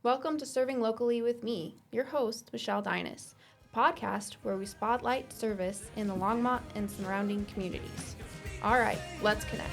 Welcome to Serving Locally with me, your host, Michelle Dinas, the podcast where we spotlight service in the Longmont and surrounding communities. All right, let's connect.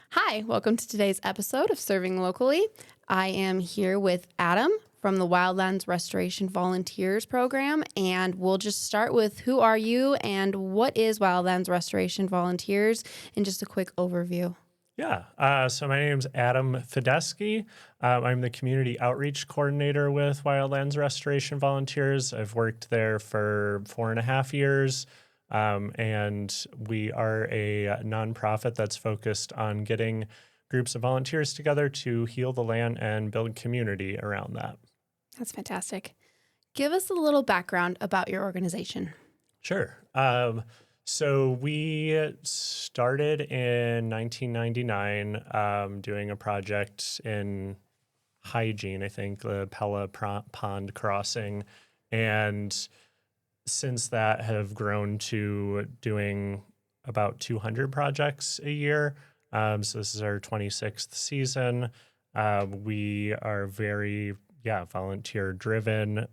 Hi, welcome to today's episode of Serving Locally. I am here with Adam from the Wildlands Restoration Volunteers Program, and we'll just start with who are you and what is Wildlands Restoration Volunteers in just a quick overview. So my name's Adam Fedeski. I'm the Community Outreach Coordinator with Wildlands Restoration Volunteers. I've worked there for 4.5 years. And we are a nonprofit that's focused on getting groups of volunteers together to heal the land and build community around that. That's fantastic. Give us a little background about your organization. Sure. So we started in 1999 doing a project in hygiene, I think, the Pella Pond crossing. And since that have grown to doing about 200 projects a year. So this is our 26th season. We are very, volunteer driven.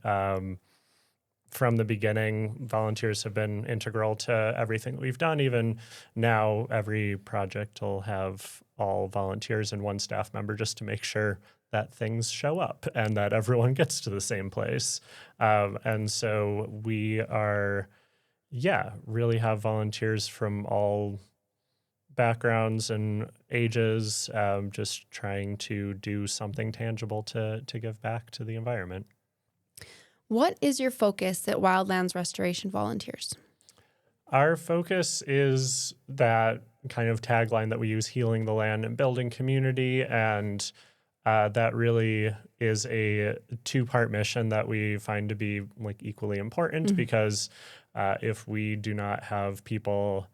From the beginning, volunteers have been integral to everything we've done. Even now, every project will have all volunteers and one staff member just to make sure that things show up and that everyone gets to the same place. And so we are, really have volunteers from all backgrounds and ages, just trying to do something tangible to give back to the environment. What is your focus at Wildlands Restoration Volunteers? Our focus is that kind of tagline that we use, healing the land and building community. And that really is a two-part mission that we find to be like equally important because if we do not have people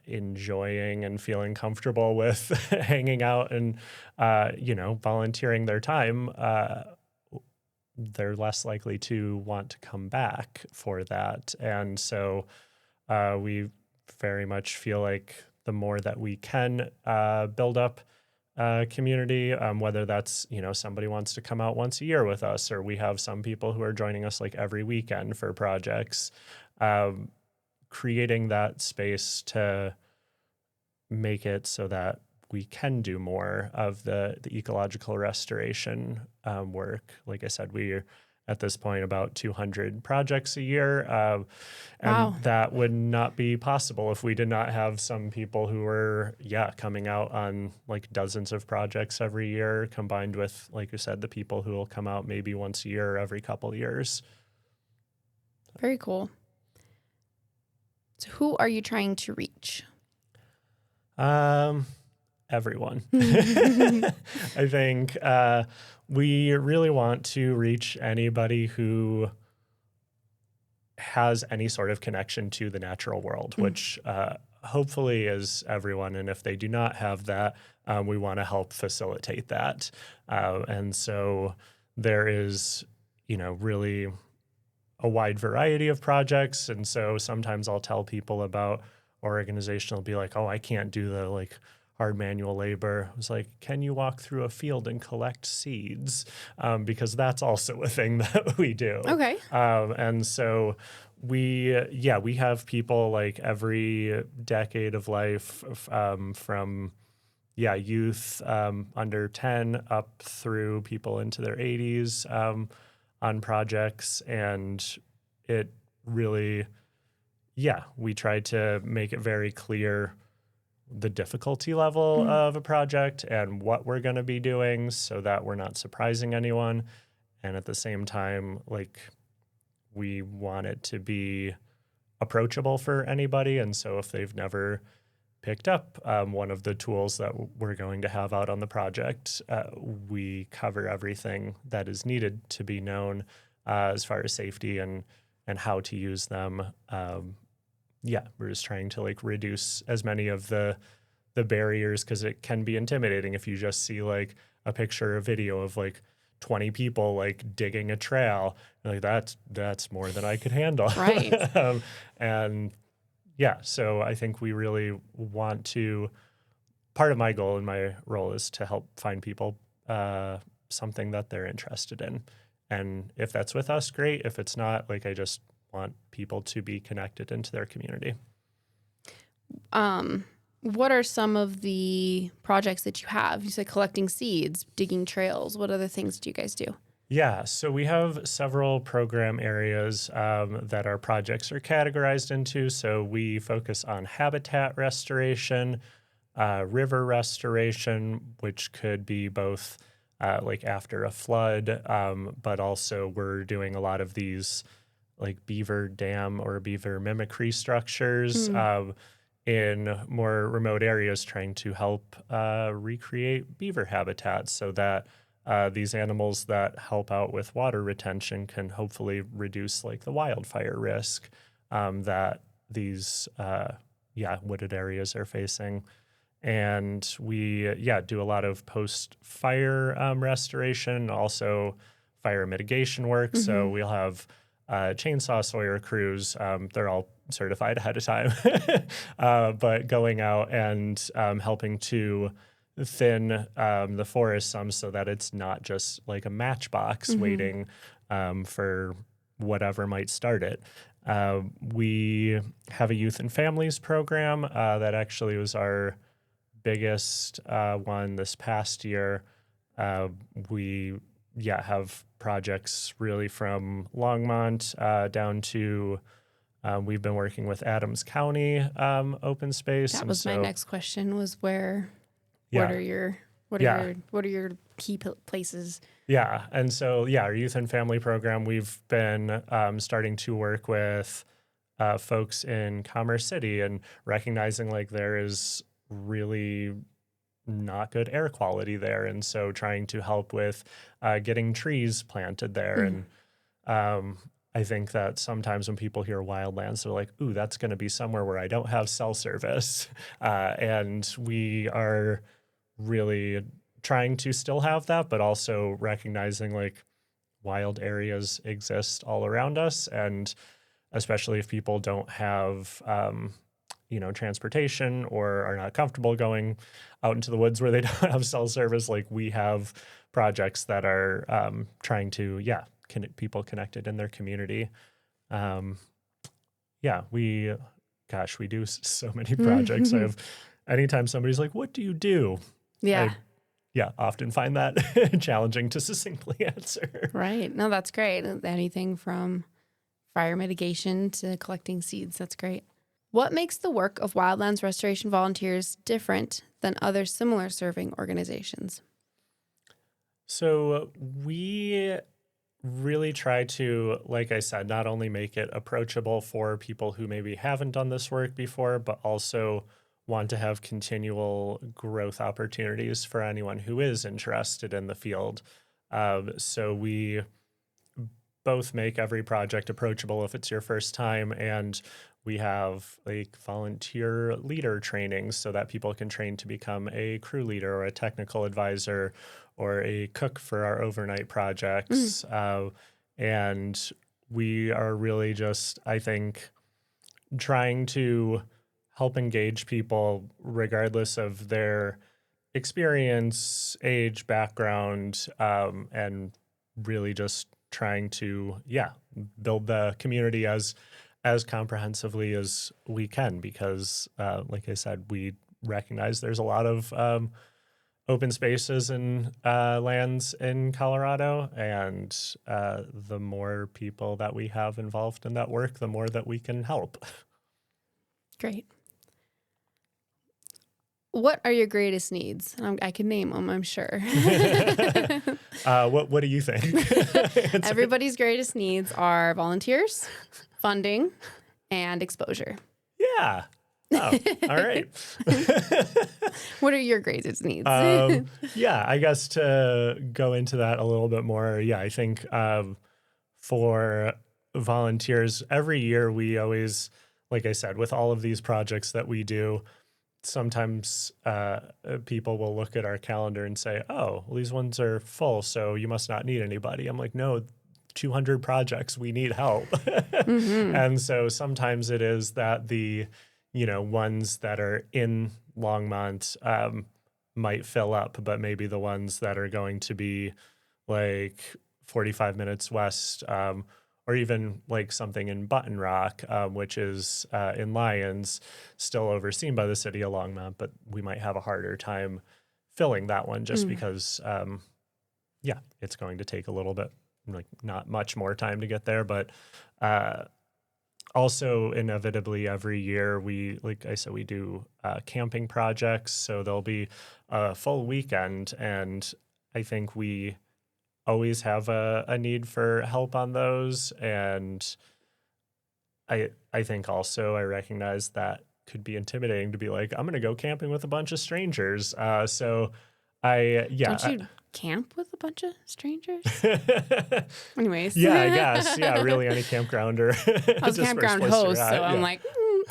enjoying and feeling comfortable with hanging out and, volunteering their time, they're less likely to want to come back for that. And so we very much feel like the more that we can build up community, whether that's, somebody wants to come out once a year with us, or we have some people who are joining us like every weekend for projects, creating that space to make it so that we can do more of the ecological restoration work. Like I said, we're at this point about 200 projects a year. And that would not be possible if we did not have some people who were, coming out on like dozens of projects every year, combined with, like you said, the people who will come out maybe once a year or every couple years. Very cool. So who are you trying to reach? Everyone. I think we really want to reach anybody who has any sort of connection to the natural world, which hopefully is everyone. And if they do not have that, we want to help facilitate that. And so there is, really a wide variety of projects. And so sometimes I'll tell people about our organization, will be like, oh, I can't do the hard manual labor. I was like, can you walk through a field and collect seeds? Because that's also a thing that we do. Okay. And so we have people like every decade of life from youth under 10 up through people into their 80s on projects. And it really, we try to make it very clear the difficulty level of a project and what we're going to be doing so that we're not surprising anyone. And at the same time, we want it to be approachable for anybody. And so if they've never picked up one of the tools that we're going to have out on the project. We cover everything that is needed to be known as far as safety and and how to use them. We're just trying to like reduce as many of the barriers, because it can be intimidating if you just see like a picture or video of like 20 people like digging a trail. Like that's more than I could handle. Right. And so I think we really want to, part of my goal and my role is to help find people something that they're interested in. And if that's with us, great. If it's not, like, I just want people to be connected into their community. What are some of the projects that you have? You said collecting seeds, digging trails. What other things do you guys do? Yeah, so we have several program areas that our projects are categorized into. So we focus on habitat restoration, river restoration, which could be both like after a flood, but also we're doing a lot of these like beaver dam or beaver mimicry structures in more remote areas, trying to help recreate beaver habitats so that these animals that help out with water retention can hopefully reduce like the wildfire risk that these wooded areas are facing. And we do a lot of post-fire restoration, also fire mitigation work. So we'll have chainsaw sawyer crews. They're all certified ahead of time, but going out and helping to thin the forest some so that it's not just like a matchbox waiting for whatever might start it. We have a youth and families program that actually was our biggest one this past year. We have projects really from Longmont down to we've been working with Adams County open space. That was my next question, was where Yeah. what are your key places? Yeah. And so, our youth and family program, we've been starting to work with folks in Commerce City and recognizing like there is really not good air quality there. And so trying to help with getting trees planted there. And I think that sometimes when people hear Wildlands, they're like, ooh, that's going to be somewhere where I don't have cell service. And we are really trying to still have that, but also recognizing like wild areas exist all around us. And especially if people don't have, transportation or are not comfortable going out into the woods where they don't have cell service, like we have projects that are trying to, people connected in their community. We do so many projects. Anytime somebody's like, what do you do? Yeah. I often find that challenging to succinctly answer. Right. No, that's great. Anything from fire mitigation to collecting seeds. That's great. What makes the work of Wildlands Restoration Volunteers different than other similar serving organizations? So we really try to, like I said, not only make it approachable for people who maybe haven't done this work before, but also want to have continual growth opportunities for anyone who is interested in the field. So we both make every project approachable if it's your first time, and we have like volunteer leader trainings so that people can train to become a crew leader or a technical advisor or a cook for our overnight projects. And we are really just, I think, trying to help engage people regardless of their experience, age, background, and really just trying to, build the community as comprehensively as we can, because like I said, we recognize there's a lot of open spaces and lands in Colorado, and the more people that we have involved in that work, the more that we can help. Great. What are your greatest needs? I can name them, I'm sure. What do you think? Everybody's greatest needs are volunteers, funding, and exposure. Yeah. Oh, all right. What are your greatest needs? I guess to go into that a little bit more, I think for volunteers, every year we always, like I said, with all of these projects that we do, sometimes people will look at our calendar and say, oh, well, these ones are full, so you must not need anybody. I'm like, no, 200 projects, we need help. And so sometimes it is that the, ones that are in Longmont might fill up, but maybe the ones that are going to be like 45 minutes west, or even like something in Button Rock, which is in Lyons, still overseen by the city of Longmont, but we might have a harder time filling that one just because, it's going to take a little bit, like not much more time to get there. But also inevitably every year like I said, we do camping projects. So there'll be a full weekend, and I think we always have a need for help on those. And I think also I recognize that could be intimidating to be like, I'm going to go camping with a bunch of strangers. Don't you camp with a bunch of strangers? Anyways. Yeah, I guess. Yeah, really any campground or I was a campground host, so I'm like,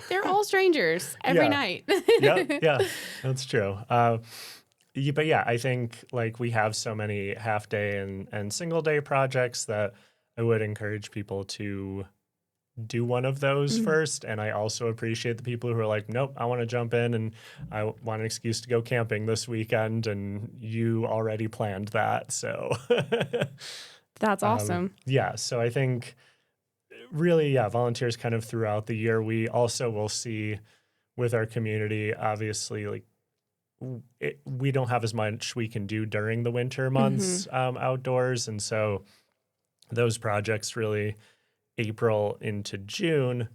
they're all strangers every night. Yeah, that's true. But yeah, I think like we have so many half day and single day projects that I would encourage people to do one of those first. And I also appreciate the people who are like, nope, I want to jump in and I want an excuse to go camping this weekend. And you already planned that. So that's awesome. So I think really, volunteers kind of throughout the year. We also will see with our community, obviously, like we don't have as much we can do during the winter months outdoors. And so those projects really April into June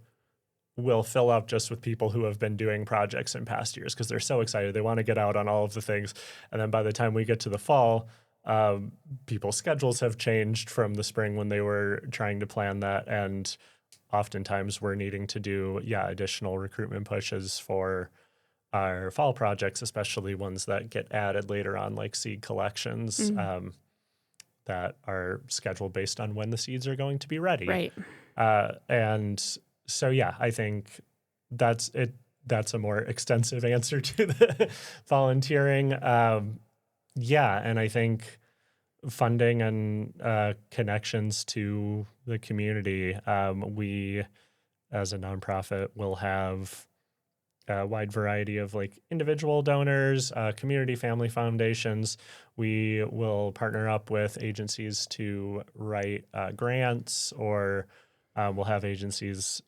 will fill up just with people who have been doing projects in past years because they're so excited. They want to get out on all of the things. And then by the time we get to the fall, people's schedules have changed from the spring when they were trying to plan that. And oftentimes we're needing to do, additional recruitment pushes for our fall projects, especially ones that get added later on, like seed collections that are scheduled based on when the seeds are going to be ready. Right. And so, I think that's it. That's a more extensive answer to the volunteering. And I think funding and connections to the community. We, as a nonprofit, will have a wide variety of like individual donors, community family foundations. We will partner up with agencies to write grants, or we'll have agencies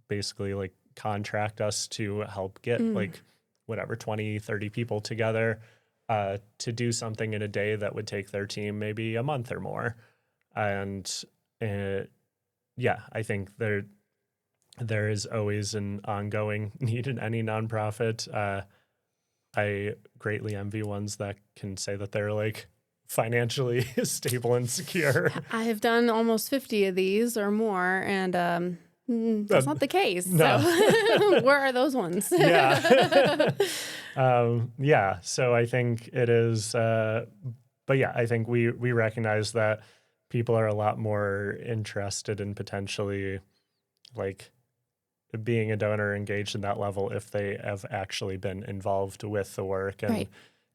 basically like contract us to help get like whatever 20, 30 people together to do something in a day that would take their team maybe a month or more. And I think there is always an ongoing need in any nonprofit. I greatly envy ones that can say that they're like financially stable and secure. I have done almost 50 of these or more, and that's not the case. No. So where are those ones? So I think it is, I think we recognize that people are a lot more interested in potentially like being a donor engaged in that level if they have actually been involved with the work and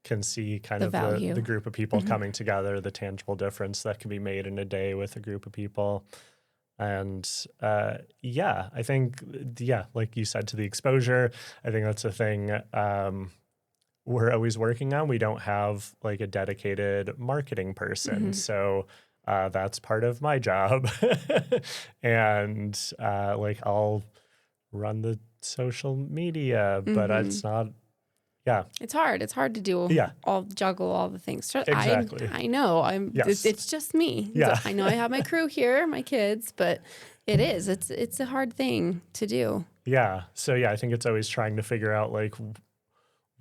can see kind of the group of people coming together, the tangible difference that can be made in a day with a group of people. And I think, like you said, to the exposure, I think that's a thing we're always working on. We don't have like a dedicated marketing person. So that's part of my job. And I'll run the social media, but it's not. It's hard. It's hard to do. Juggle all the things. Exactly. I know. It's just me. Yeah. So I know I have my crew here, my kids, but it is. It's a hard thing to do. Yeah. So I think it's always trying to figure out like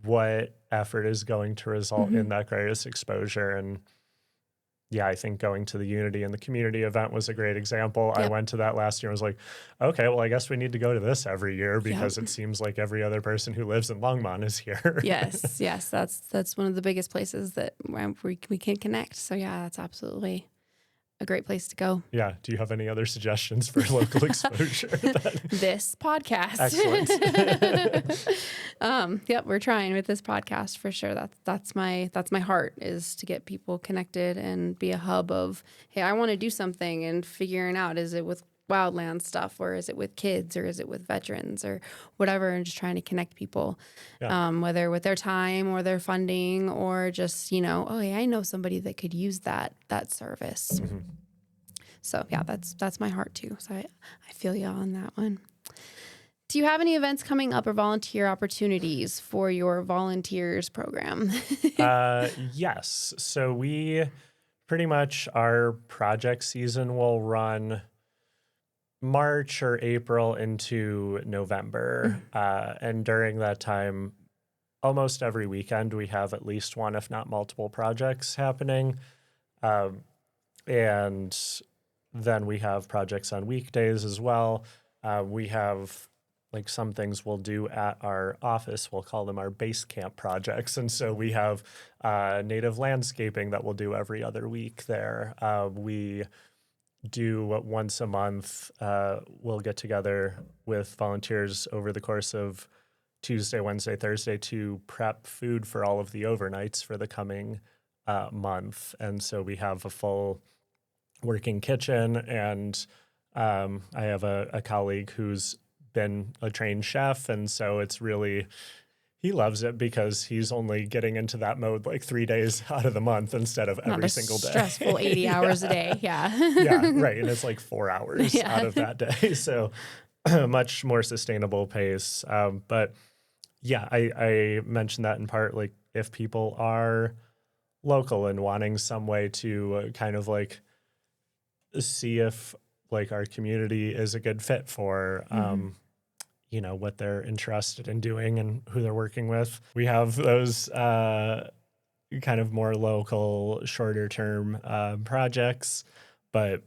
what effort is going to result in that greatest exposure. And I think going to the Unity and the community event was a great example. Yep. I went to that last year and was like, okay, well, I guess we need to go to this every year because it seems like every other person who lives in Longmont is here. Yes. That's one of the biggest places that we can connect. So that's absolutely a great place to go. Yeah. Do you have any other suggestions for local exposure? This podcast. Excellent. Yep, we're trying with this podcast for sure. That's my heart, is to get people connected and be a hub of, hey, I want to do something, and figuring out, is it with Wildlands stuff, or is it with kids, or is it with veterans, or whatever, and just trying to connect people, whether with their time or their funding, or just, oh yeah, I know somebody that could use that service. Mm-hmm. So yeah, that's my heart too. So I feel you on that one. Do you have any events coming up or volunteer opportunities for your volunteers program? Yes. So we pretty much, our project season will run March or April into November. And during that time, almost every weekend, we have at least one, if not multiple projects happening. And then we have projects on weekdays as well. We have like some things we'll do at our office. We'll call them our base camp projects. And so we have native landscaping that we'll do every other week there. We do once a month. We'll get together with volunteers over the course of Tuesday, Wednesday, Thursday to prep food for all of the overnights for the coming month. And so we have a full working kitchen, and I have a colleague who's been a trained chef. And so it's really, he loves it because he's only getting into that mode like 3 days out of the month instead of every single day. Stressful 80 hours a day. Yeah. Yeah, right. And it's like 4 hours out of that day. So much more sustainable pace. But yeah, I mentioned that in part, like if people are local and wanting some way to kind of like see if like our community is a good fit for, what they're interested in doing and who they're working with. We have those kind of more local, shorter term projects, but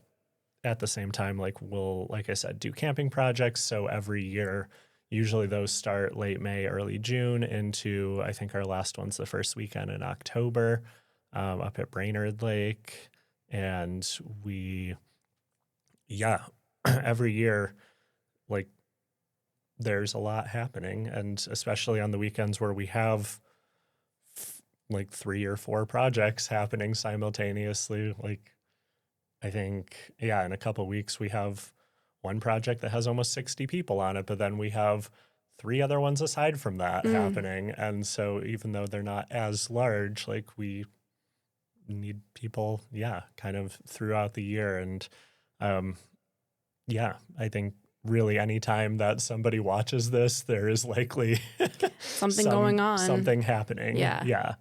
at the same time, like we'll, like I said, do camping projects. So every year, usually those start late May, early June into, I think our last one's the first weekend in October up at Brainerd Lake. And every year, like there's a lot happening. And especially on the weekends where we have like 3 or 4 projects happening simultaneously, like I think, in a couple of weeks we have one project that has almost 60 people on it, but then we have 3 other ones aside from that happening. And so even though they're not as large, like we need people, kind of throughout the year. And I think really anytime that somebody watches this, there is likely something going on, something happening. Yeah.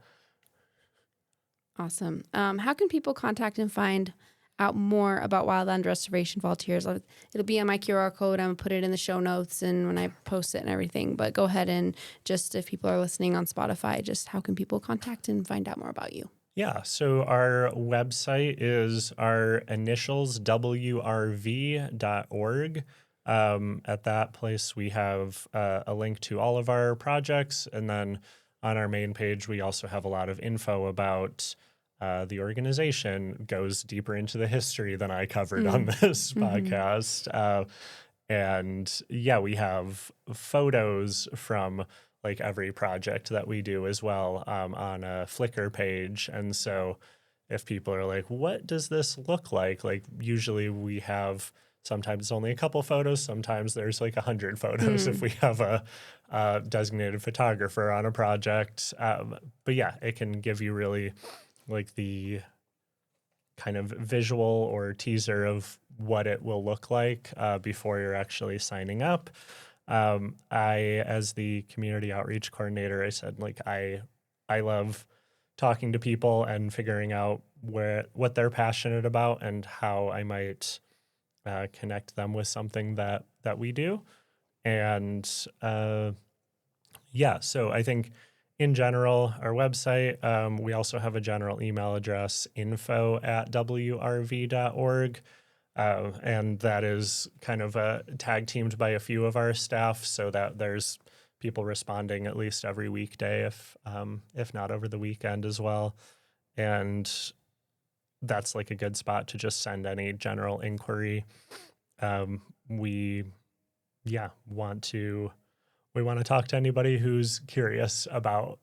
Awesome. How can people contact and find out more about Wildland Restoration Volunteers? It'll be on my QR code. I'm going to put it in the show notes and when I post it and everything. But go ahead and just, if people are listening on Spotify, just how can people contact and find out more about you? Yeah, so our website is our initials, wrv.org. At that place, we have a link to all of our projects. And then on our main page, we also have a lot of info about the organization. Goes deeper into the history than I covered on this podcast. And we have photos from like every project that we do as well on a Flickr page. And so if people are like, what does this look like? Like usually we have, sometimes it's only a couple photos. Sometimes there's like 100 photos if we have a designated photographer on a project. But it can give you really like the kind of visual or teaser of what it will look like before you're actually signing up. I, as the community outreach coordinator, I said, like, I love talking to people and figuring out what they're passionate about and how I might connect them with something that we do. And so I think in general, our website, we also have a general email address, info@wrv.org. And that is kind of tag teamed by a few of our staff so that there's people responding at least every weekday, if not over the weekend as well. And that's like a good spot to just send any general inquiry. We want to talk to anybody who's curious about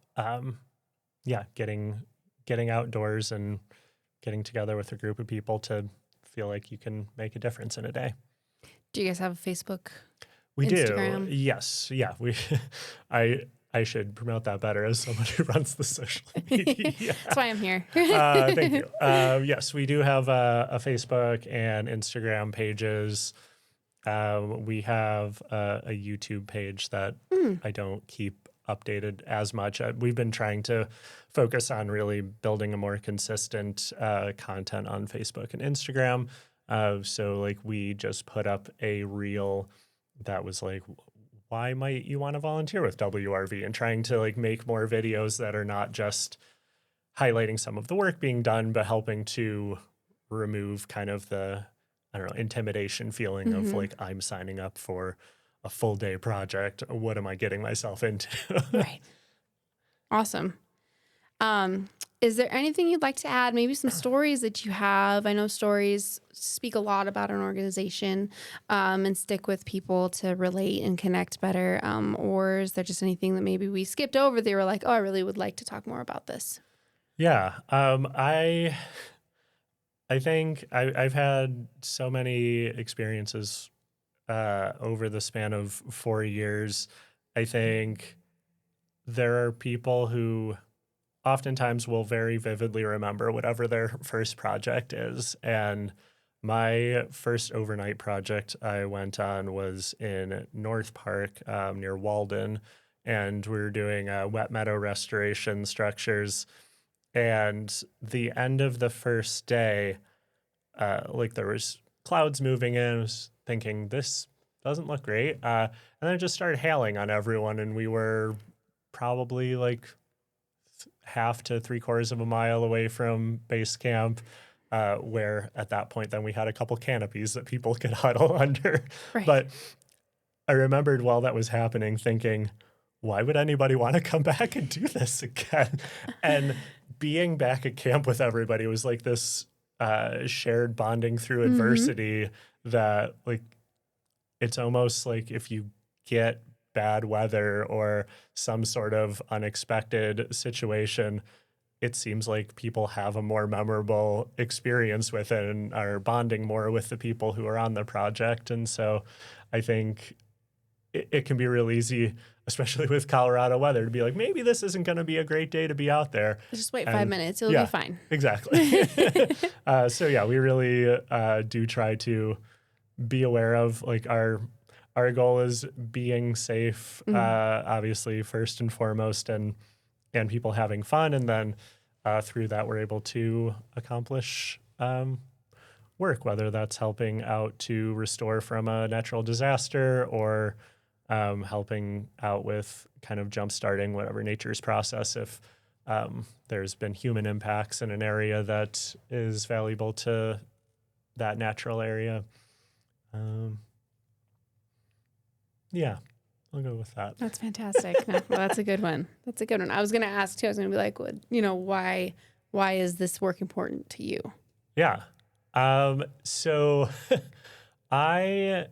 getting outdoors and getting together with a group of people to feel like you can make a difference in a day. Do you guys have a Facebook? We Instagram? do. Yes. Yeah. I should promote that better as someone who runs the social media. That's why I'm here. Thank you. Yes, we do have a Facebook and Instagram pages. We have a YouTube page that I don't keep updated as much. We've been trying to focus on really building a more consistent content on Facebook and Instagram. So like we just put up a reel that was like, why might you want to volunteer with WRV, and trying to like make more videos that are not just highlighting some of the work being done, but helping to remove kind of the, I don't know, intimidation feeling of like, I'm signing up for a full day project. What am I getting myself into? Right. Awesome. Is there anything you'd like to add? Maybe some stories that you have. I know stories speak a lot about an organization and stick with people to relate and connect better. Or is there just anything that maybe we skipped over? They were like, oh, I really would like to talk more about this. Yeah. I think I've had so many experiences over the span of 4 years. I think there are people who oftentimes will very vividly remember whatever their first project is. And my first overnight project I went on was in North Park near Walden, and we were doing wet meadow restoration structures. And the end of the first day, like there was clouds moving in. I was thinking, this doesn't look great. And then it just started hailing on everyone, and we were probably like half to 3/4 of a mile away from base camp, where at that point then we had a couple canopies that people could huddle under. Right. But I remembered while that was happening thinking, why would anybody want to come back and do this again? And being back at camp with everybody was like this shared bonding through adversity that like, it's almost like if you get bad weather or some sort of unexpected situation, it seems like people have a more memorable experience with it and are bonding more with the people who are on the project. And so I think it can be real easy, especially with Colorado weather, to be like, maybe this isn't going to be a great day to be out there. Just wait 5 minutes. It'll be fine. Exactly. So yeah, we really do try to be aware of like our goal is being safe, obviously first and foremost, and people having fun. And then through that, we're able to accomplish work, whether that's helping out to restore from a natural disaster or helping out with kind of jumpstarting whatever nature's process if there's been human impacts in an area that is valuable to that natural area. Yeah, I'll go with that. That's fantastic. No, well, that's a good one. That's a good one. I was going to ask too. I was going to be like, why is this work important to you? Yeah. So I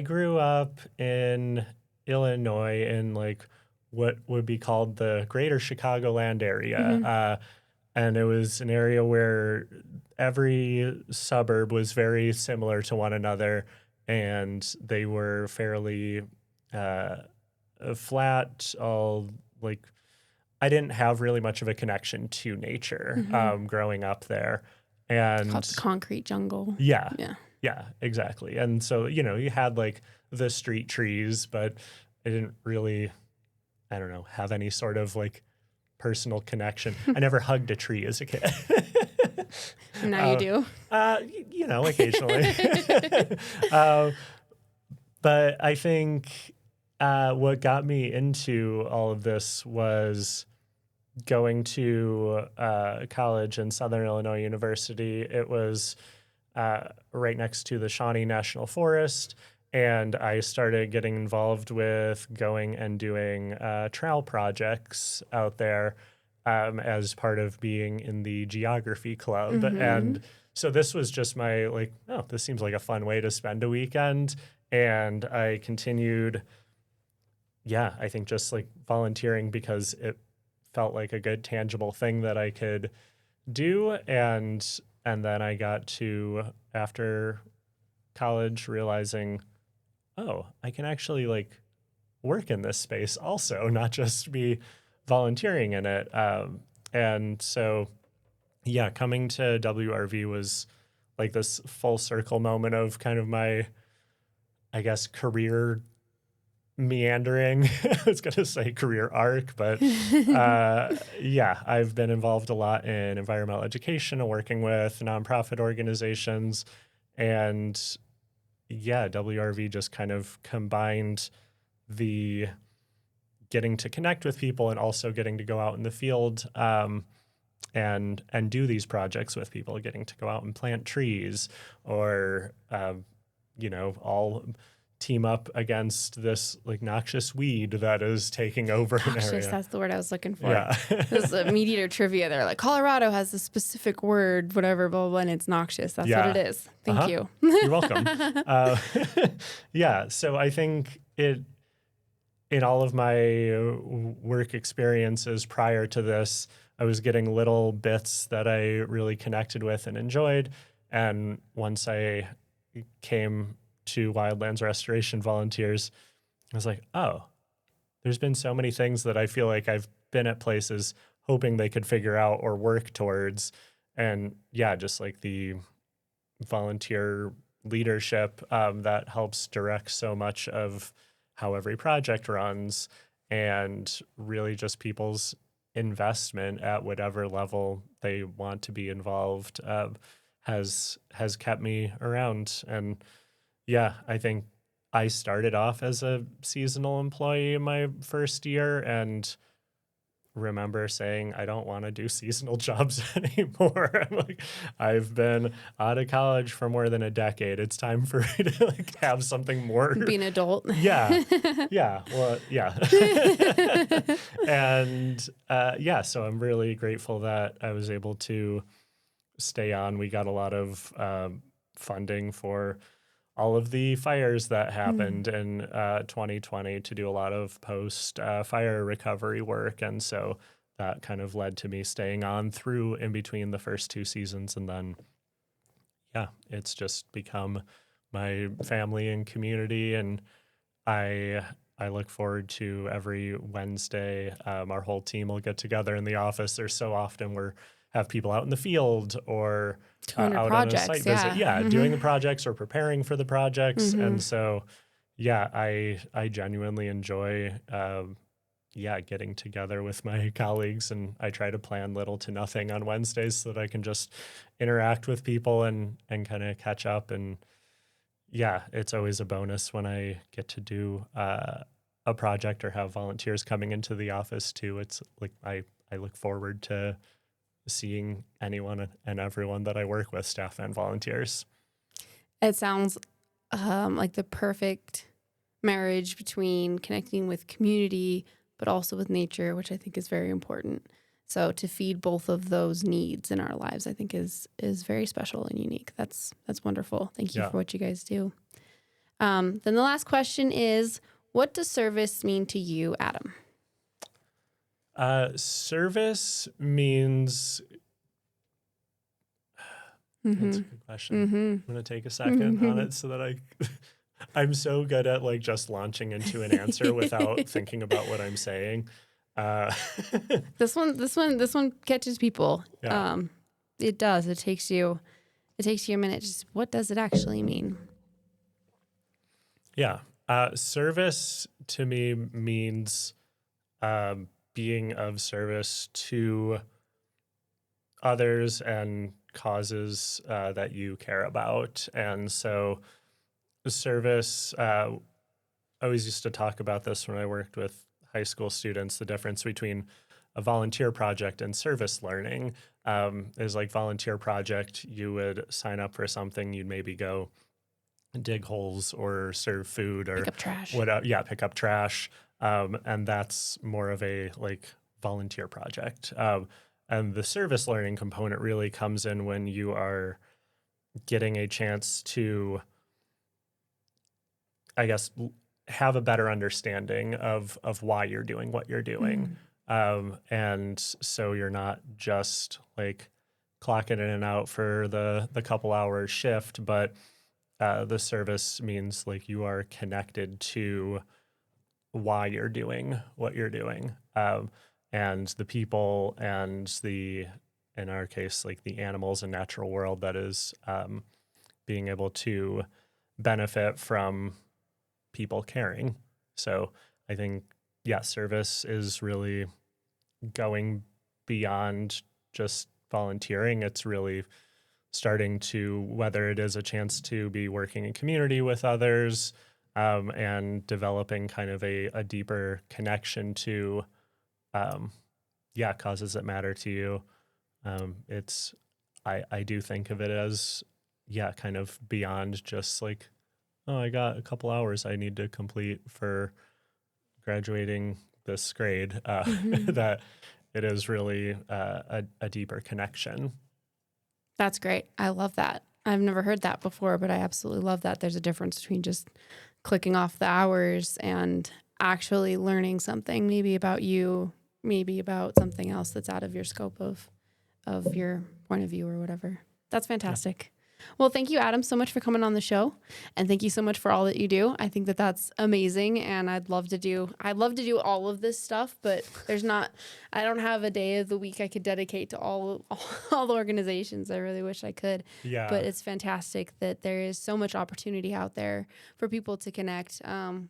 grew up in Illinois in like what would be called the greater Chicagoland area. And it was an area where every suburb was very similar to one another, and they were fairly flat, all like I didn't have really much of a connection to nature growing up there. And Called the concrete jungle. Yeah, exactly. And so, you had like the street trees, but I didn't really, I don't know, have any sort of like personal connection. I never hugged a tree as a kid. Now you do? Occasionally. But I think what got me into all of this was going to college in Southern Illinois University. It was right next to the Shawnee National Forest, and I started getting involved with going and doing trail projects out there. as part of being in the geography club. Mm-hmm. And so this was just my like, oh, this seems like a fun way to spend a weekend. And I continued, I think just like volunteering because it felt like a good tangible thing that I could do. And then I got to, after college, realizing, oh, I can actually like work in this space also, not just be volunteering in it. And so, coming to WRV was like this full circle moment of kind of my, I guess, career meandering. I was going to say career arc, but I've been involved a lot in environmental education and working with nonprofit organizations. And WRV just kind of combined the getting to connect with people and also getting to go out in the field and do these projects with people, getting to go out and plant trees or, all team up against this like noxious weed that is taking over an Noxious, area. that's the word I was looking for. Yeah. There's a meat eater trivia there. Like Colorado has a specific word, whatever, blah, blah, blah, and it's noxious. That's what it is. Thank you. You're welcome. So I think in all of my work experiences prior to this, I was getting little bits that I really connected with and enjoyed. And once I came to Wildlands Restoration Volunteers, I was like, oh, there's been so many things that I feel like I've been at places hoping they could figure out or work towards. And just like the volunteer leadership that helps direct so much of how every project runs, and really just people's investment at whatever level they want to be involved has kept me around. And I think I started off as a seasonal employee in my first year and remember saying, I don't want to do seasonal jobs anymore. I'm like, I've been out of college for more than a decade. It's time for me to like have something more. Be an adult. Yeah. And so I'm really grateful that I was able to stay on. We got a lot of funding for all of the fires that happened in 2020 to do a lot of post fire recovery work. And so that kind of led to me staying on through in between the first two seasons. And then, it's just become my family and community. And I look forward to every Wednesday. Our whole team will get together in the office. There's so often we're have people out in the field or out on a site visit. Doing the projects or preparing for the projects. And so, I genuinely enjoy, getting together with my colleagues, and I try to plan little to nothing on Wednesdays so that I can just interact with people and kind of catch up. And it's always a bonus when I get to do a project or have volunteers coming into the office too. It's like, I look forward to seeing anyone and everyone that I work with, staff and volunteers. It sounds like the perfect marriage between connecting with community, but also with nature, which I think is very important. So to feed both of those needs in our lives, I think is very special and unique. That's wonderful. Thank you for what you guys do. Then the last question is, what does service mean to you, Adam? Service means, that's a good question. I'm going to take a second on it so that I'm so good at like just launching into an answer without thinking about what I'm saying. This one catches people. Yeah. It does. It takes you a minute. Just what does it actually mean? Yeah. Service to me means, being of service to others and causes that you care about. And so service, I always used to talk about this when I worked with high school students, the difference between a volunteer project and service learning is like volunteer project, you would sign up for something, you'd maybe go dig holes or serve food or Pick up trash. pick up trash. And that's more of a like volunteer project. And the service learning component really comes in when you are getting a chance to, I guess, have a better understanding of why you're doing what you're doing. And so you're not just like clocking in and out for the couple hours shift, but the service means like you are connected to why you're doing what you're doing. And the people and in our case, like the animals and natural world that is being able to benefit from people caring. So I think, service is really going beyond just volunteering. It's really starting to, whether it is a chance to be working in community with others, and developing kind of a deeper connection to, causes that matter to you. I do think of it as, kind of beyond just like, oh, I got a couple hours I need to complete for graduating this grade, that it is really a deeper connection. That's great. I love that. I've never heard that before, but I absolutely love that. There's a difference between just clicking off the hours and actually learning something, maybe about you, maybe about something else that's out of your scope of your point of view or whatever. That's fantastic. Well, thank you, Adam, so much for coming on the show, and thank you so much for all that you do. I think that that's amazing, and I'd love to do all of this stuff, but I don't have a day of the week I could dedicate to all the organizations. I really wish I could. Yeah. But it's fantastic that there is so much opportunity out there for people to connect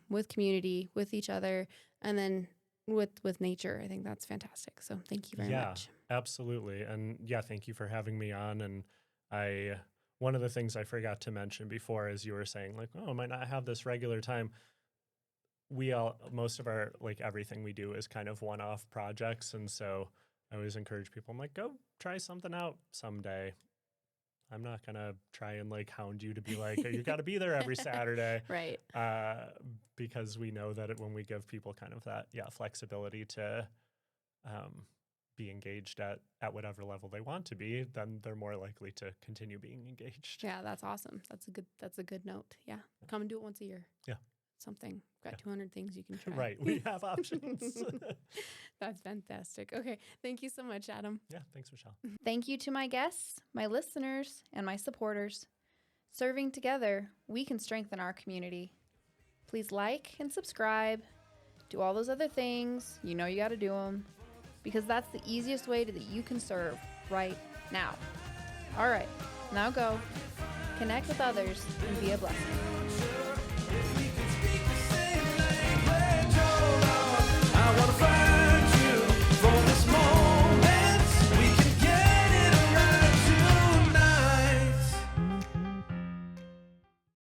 with community, with each other, and then with nature. I think that's fantastic. So thank you very much. Yeah, absolutely. And thank you for having me on. And one of the things I forgot to mention before is you were saying like, oh, I might not have this regular time. Most of our, like everything we do is kind of one-off projects. And so I always encourage people, I'm like, go try something out someday. I'm not going to try and like hound you to be like, oh, you got to be there every Saturday. Right. Because we know that when we give people kind of that, flexibility to be engaged at whatever level they want to be, then they're more likely to continue being engaged. Yeah, that's awesome. That's a good note. Yeah. Come and do it once a year. Yeah. Something. Got 200 things you can try. Right. We have options. That's fantastic. Okay. Thank you so much, Adam. Yeah. Thanks, Michelle. Thank you to my guests, my listeners, and my supporters. Serving together, we can strengthen our community. Please like and subscribe. Do all those other things. You know you got to do them. Because that's the easiest way that you can serve right now. All right, now go, connect with others, and be a blessing.